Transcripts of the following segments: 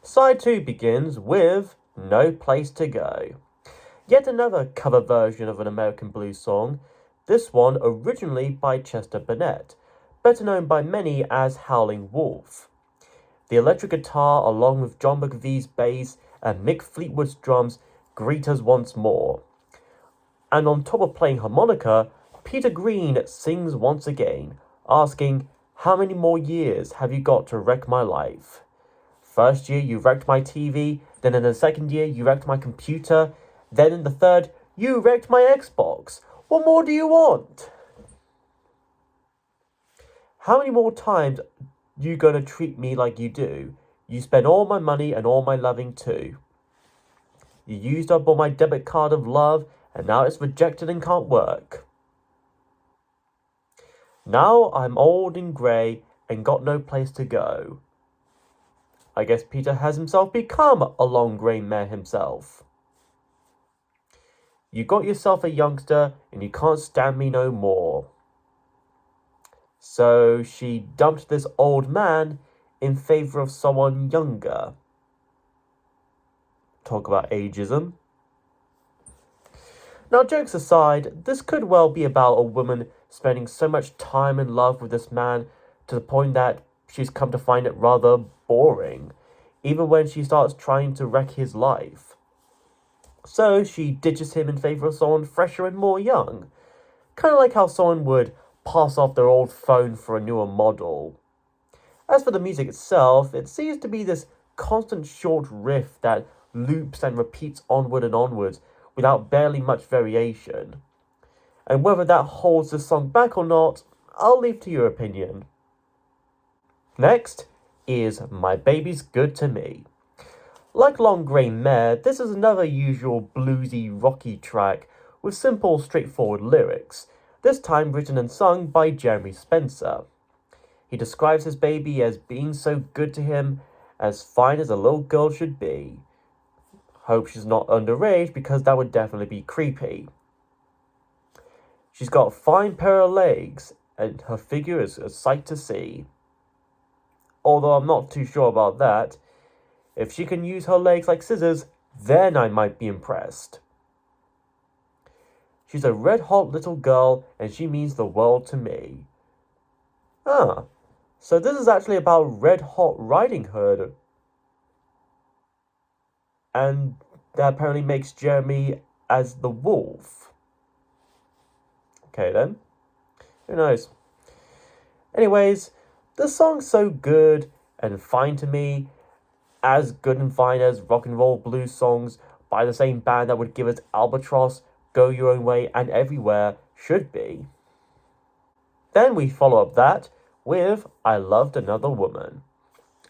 Side 2 begins with No Place to Go. Yet another cover version of an American blues song, this one originally by Chester Bennett, better known by many as Howling Wolf. The electric guitar, along with John McVie's bass and Mick Fleetwood's drums, greet us once more. And on top of playing harmonica, Peter Green sings once again, asking, "How many more years have you got to wreck my life? First year you wrecked my TV, then in the second year you wrecked my computer, then in the third you wrecked my Xbox. What more do you want? How many more times you gonna treat me like you do? You spend all my money and all my loving too. You used up all my debit card of love and now it's rejected and can't work. Now I'm old and grey and got no place to go." I guess Peter has himself become a long grey mare himself. "You got yourself a youngster and you can't stand me no more." So she dumped this old man in favour of someone younger. Talk about ageism. Now, jokes aside, this could well be about a woman spending so much time in love with this man to the point that she's come to find it rather boring, even when she starts trying to wreck his life. So she ditches him in favour of someone fresher and more young. Kind of like how someone would pass off their old phone for a newer model. As for the music itself, it seems to be this constant short riff that loops and repeats onward and onwards without barely much variation. And whether that holds the song back or not, I'll leave to your opinion. Next is My Baby's Good to Me. Like Long Grey Mare, this is another usual bluesy, rocky track with simple, straightforward lyrics, this time written and sung by Jeremy Spencer. He describes his baby as being so good to him, as fine as a little girl should be. Hope she's not underage because that would definitely be creepy. She's got a fine pair of legs and her figure is a sight to see. Although I'm not too sure about that. If she can use her legs like scissors, then I might be impressed. She's a red-hot little girl and she means the world to me. Ah, so this is actually about Red Hot Riding Hood. And that apparently makes Jeremy as the wolf. Okay then. Who knows? Anyways, the song's so good and fine to me, as good and fine as rock and roll blues songs by the same band that would give us Albatross, Go Your Own Way, and Everywhere should be. Then we follow up that with I Loved Another Woman,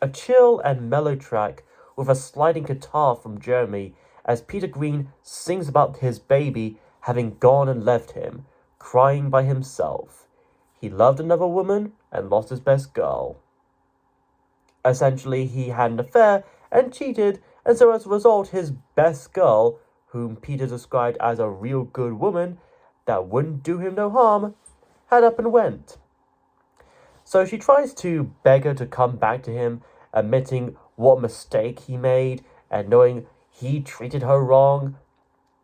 a chill and mellow track with a sliding guitar from Jeremy as Peter Green sings about his baby having gone and left him, crying by himself. He loved another woman and lost his best girl. Essentially, he had an affair and cheated, and so as a result, his best girl, whom Peter described as a real good woman that wouldn't do him no harm, had up and went. So she tries to beg her to come back to him, admitting what mistake he made and knowing he treated her wrong,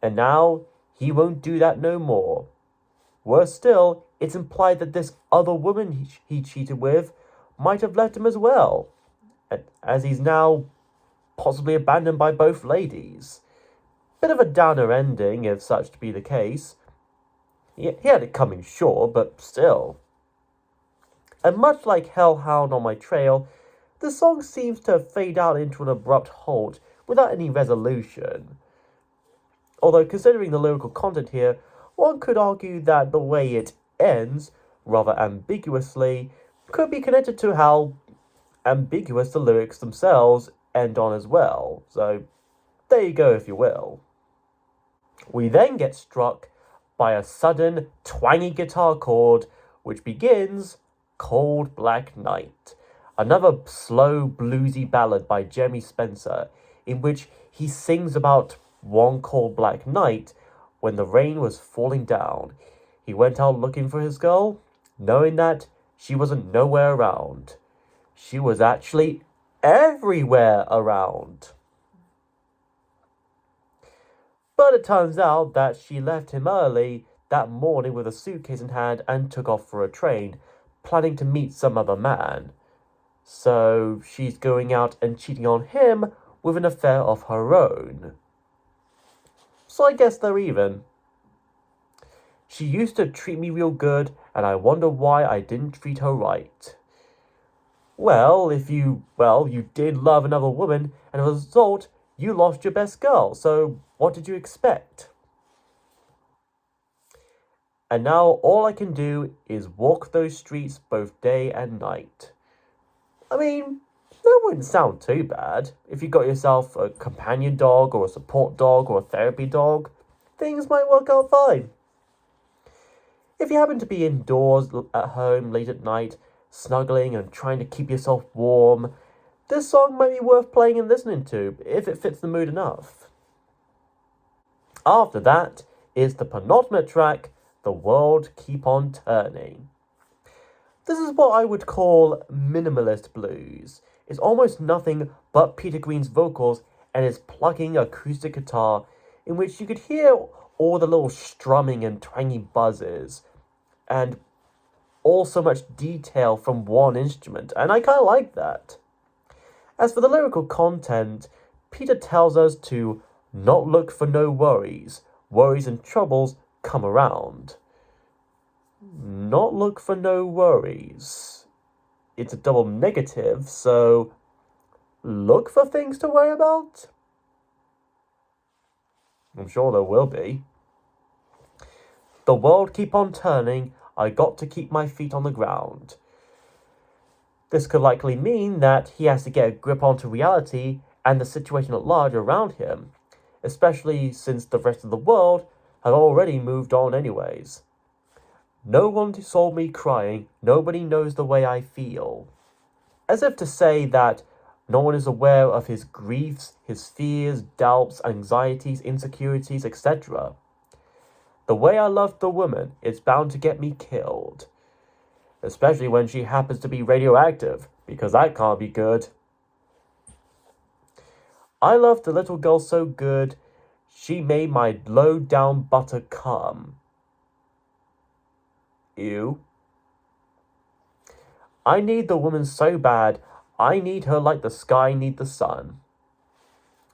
and now he won't do that no more. Worse still, it's implied that this other woman he cheated with might have left him as well, as he's now possibly abandoned by both ladies. Bit of a downer ending, if such to be the case. He had it coming, sure, but still. And much like Hellhound on My Trail, the song seems to fade out into an abrupt halt without any resolution. Although, considering the lyrical content here, one could argue that the way it ends, rather ambiguously, could be connected to how ambiguous the lyrics themselves end on as well. So, there you go if you will. We then get struck by a sudden twangy guitar chord which begins Cold Black Night, another slow bluesy ballad by Jeremy Spencer in which he sings about one cold black night when the rain was falling down. He went out looking for his girl, knowing that she wasn't nowhere around. She was actually everywhere around. But it turns out that she left him early that morning with a suitcase in hand and took off for a train, planning to meet some other man. So she's going out and cheating on him with an affair of her own. So I guess they're even. She used to treat me real good, and I wonder why I didn't treat her right. Well, you did love another woman, and as a result, you lost your best girl, so what did you expect? And now all I can do is walk those streets both day and night. I mean, that wouldn't sound too bad. If you got yourself a companion dog or a support dog or a therapy dog, things might work out fine. If you happen to be indoors at home late at night, snuggling and trying to keep yourself warm, this song might be worth playing and listening to if it fits the mood enough. After that is the penultimate track, The World Keep On Turning. This is what I would call minimalist blues. It's almost nothing but Peter Green's vocals and his plucking acoustic guitar, in which you could hear all the little strumming and twangy buzzes, and all so much detail from one instrument, and I kind of like that. As for the lyrical content, Peter tells us to not look for no worries. Worries and troubles come around. Not look for no worries. It's a double negative, so look for things to worry about? I'm sure there will be. The world keep on turning, I got to keep my feet on the ground. This could likely mean that he has to get a grip onto reality and the situation at large around him, especially since the rest of the world have already moved on anyways. No one saw me crying, nobody knows the way I feel. As if to say that no one is aware of his griefs, his fears, doubts, anxieties, insecurities, etc. The way I loved the woman is bound to get me killed. Especially when she happens to be radioactive, because that can't be good. I loved the little girl so good, she made my low-down butter come. Ew. I need the woman so bad, I need her like the sky need the sun.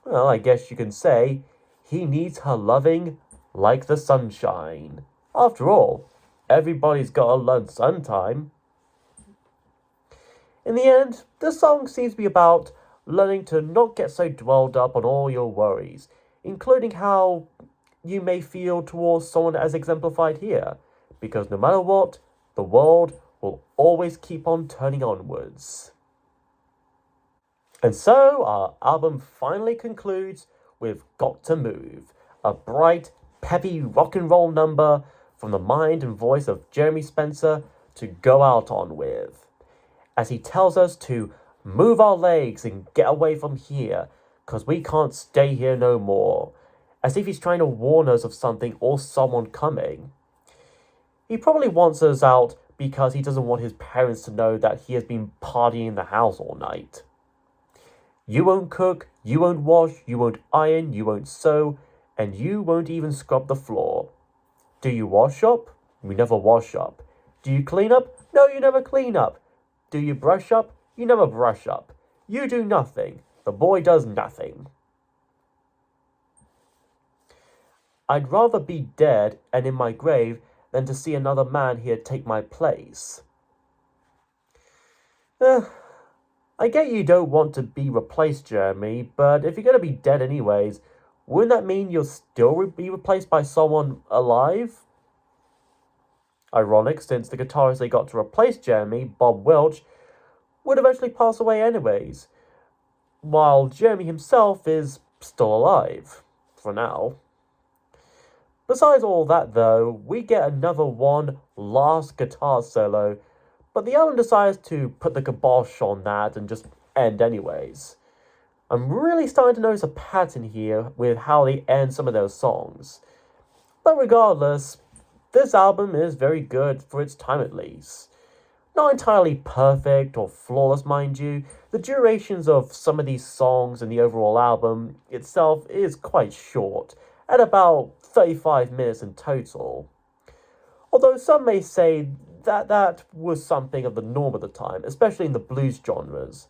Well, I guess you can say, he needs her loving like the sunshine. After all, everybody's gotta learn sometime. In the end, this song seems to be about learning to not get so dwelled up on all your worries, including how you may feel towards someone as exemplified here, because no matter what, the world will always keep on turning onwards. And so our album finally concludes with Got to Move, a bright, peppy rock and roll number from the mind and voice of Jeremy Spencer to go out on with, as he tells us to move our legs and get away from here, 'cause we can't stay here no more, as if he's trying to warn us of something or someone coming. He probably wants us out because he doesn't want his parents to know that he has been partying in the house all night. You won't cook, you won't wash, you won't iron, you won't sew, and you won't even scrub the floor. Do you wash up? You never wash up. Do you clean up? No, you never clean up. Do you brush up? You never brush up. You do nothing. The boy does nothing. I'd rather be dead and in my grave than to see another man here take my place. I get you don't want to be replaced, Jeremy, but if you're going to be dead anyways, wouldn't that mean you'll still be replaced by someone alive? Ironic, since the guitarist they got to replace Jeremy, Bob Welch, would eventually pass away anyways, while Jeremy himself is still alive, for now. Besides all that though, we get another one last guitar solo, but the album decides to put the kibosh on that and just end anyways. I'm really starting to notice a pattern here with how they end some of those songs. But regardless, this album is very good for its time at least. Not entirely perfect or flawless, mind you, the durations of some of these songs and the overall album itself is quite short, at about 35 minutes in total. Although some may say that that was something of the norm at the time, especially in the blues genres.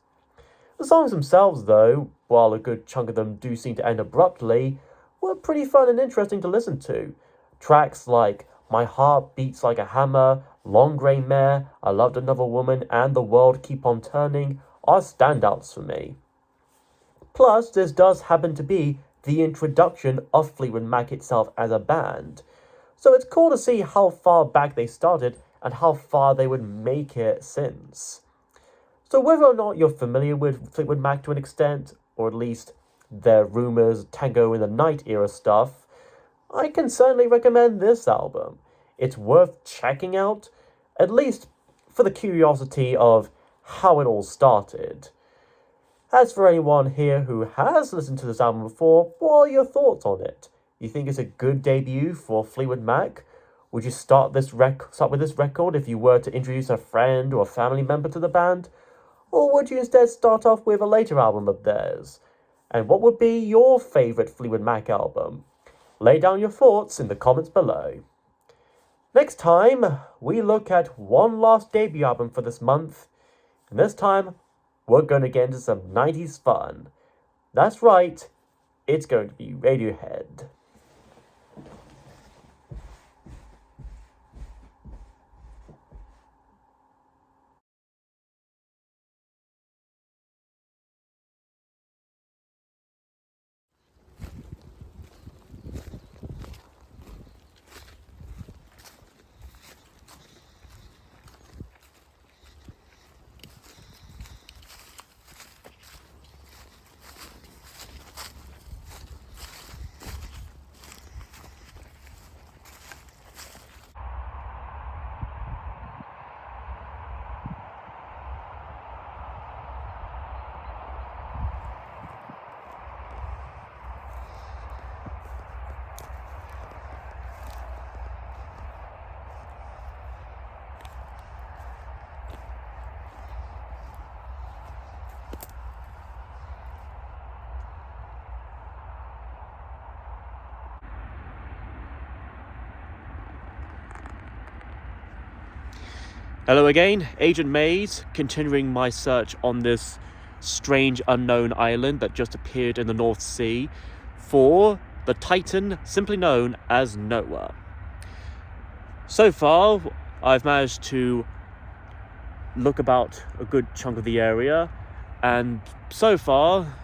The songs themselves, though, while a good chunk of them do seem to end abruptly, were pretty fun and interesting to listen to. Tracks like My Heart Beats Like a Hammer, Long Grey Mare, I Loved Another Woman, and The World Keep On Turning are standouts for me. Plus, this does happen to be the introduction of Fleetwood Mac itself as a band. So it's cool to see how far back they started and how far they would make it since. So whether or not you're familiar with Fleetwood Mac to an extent, or at least their Rumours, Tango in the Night era stuff, I can certainly recommend this album. It's worth checking out, at least for the curiosity of how it all started. As for anyone here who has listened to this album before, what are your thoughts on it? You think it's a good debut for Fleetwood Mac? Would you start with this record if you were to introduce a friend or a family member to the band? Or would you instead start off with a later album of theirs? And what would be your favourite Fleetwood Mac album? Lay down your thoughts in the comments below. Next time, we look at one last debut album for this month, and this time, we're going to get into some 90s fun. That's right, it's going to be Radiohead. Hello again, Agent Maze, continuing my search on this strange unknown island that just appeared in the North Sea for the Titan simply known as Noah. So far, I've managed to look about a good chunk of the area, and so far,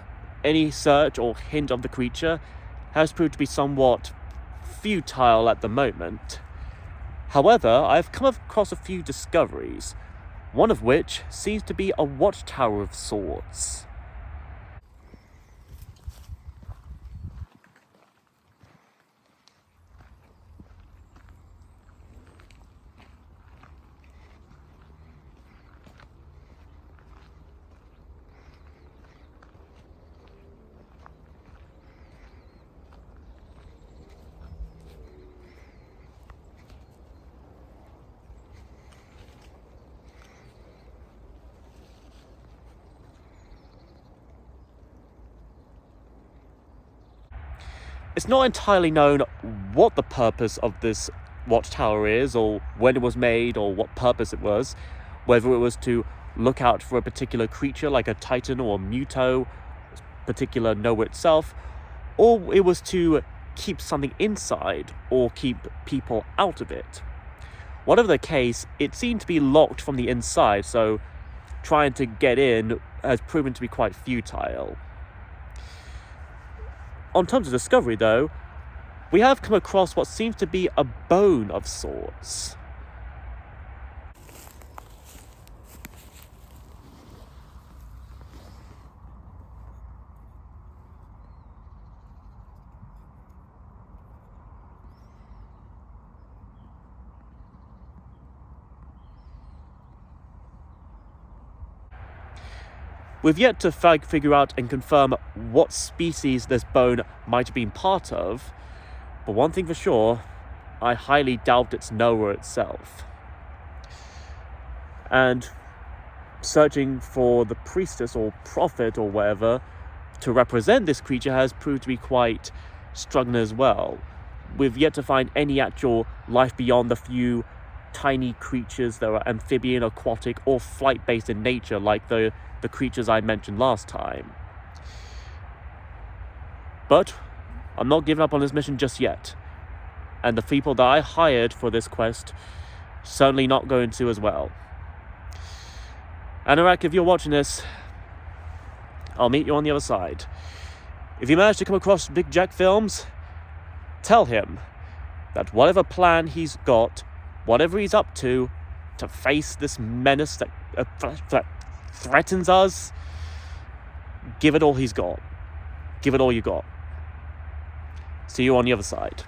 any search or hint of the creature has proved to be somewhat futile at the moment. However, I've come across a few discoveries, one of which seems to be a watchtower of sorts. It's not entirely known what the purpose of this watchtower is, or when it was made, or what purpose it was, whether it was to look out for a particular creature like a Titan or a Muto, particular Noah itself, or it was to keep something inside or keep people out of it. Whatever the case, it seemed to be locked from the inside, so trying to get in has proven to be quite futile. On terms of discovery, though, we have come across what seems to be a bone of sorts. We've yet to figure out and confirm what species this bone might have been part of, but one thing for sure, I highly doubt it's Noah itself. And searching for the priestess or prophet or whatever to represent this creature has proved to be quite struggling as well. We've yet to find any actual life beyond the few tiny creatures that are amphibian, aquatic, or flight-based in nature, like the creatures I mentioned last time. But I'm not giving up on this mission just yet. And the people that I hired for this quest certainly not going to as well. Anorak, if you're watching this, I'll meet you on the other side. If you manage to come across Big Jack Films, tell him that whatever plan he's got, whatever he's up to face this menace that threatens us, give it all he's got. Give it all you got. See you on the other side.